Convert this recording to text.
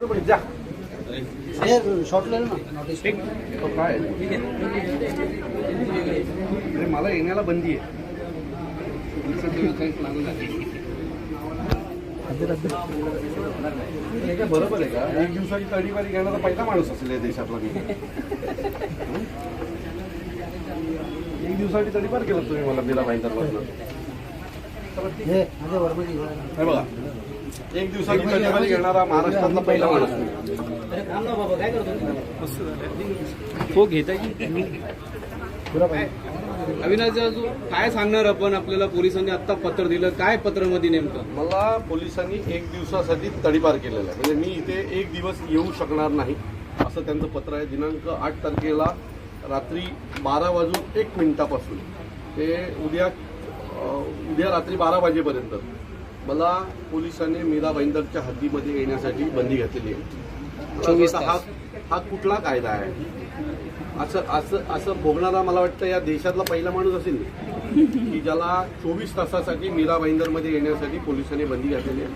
जा शॉर्ट ले ना नोटीस तो काय अरे मला येण्याला बंदी आहे. हे काय बरोबर आहे का? एक दिवसाची तडीपारी घेणारा पहिला माणूस असेल या देशातला मी. एक दिवसाची तडीपार केलं तुम्ही मला बिला भाईंदरपासून. हे माझे वर्मजी हे बघा एक दिवसाची तडीपारी घेणारा महाराष्ट्रातला पहिला माणूस. अरे काम ना बाबा काय करतो तो घेता की पुरा पाहिजे. अविनाश जाधव काय सांगणार आपण? आपल्याला पोलिसांनी आता पत्र दिलं, काय पत्रामध्ये नेमकं? मला पोलिसांनी एक दिवसासाठी तडीपार केलेलं आहे. म्हणजे मी इथे एक दिवस येऊ शकणार नाही असं त्यांचं पत्र आहे. दिनांक 8 तारखेला रात्री 12:01 ते उद्या रात्री 12 वाजेपर्यंत मला पोलिसांनी मीरा भाईंदरच्या हद्दीमध्ये येण्यासाठी बंदी घातलेली आहे. 24 तास. हा कुठला कायदा आहे? असं भोगणारा मला वाटतं या देशातला पहिला माणूस असेल की ज्याला 24 तासासाठी मीरा भाईंदरमध्ये येण्यासाठी पोलिसांनी बंदी घातलेली आहे.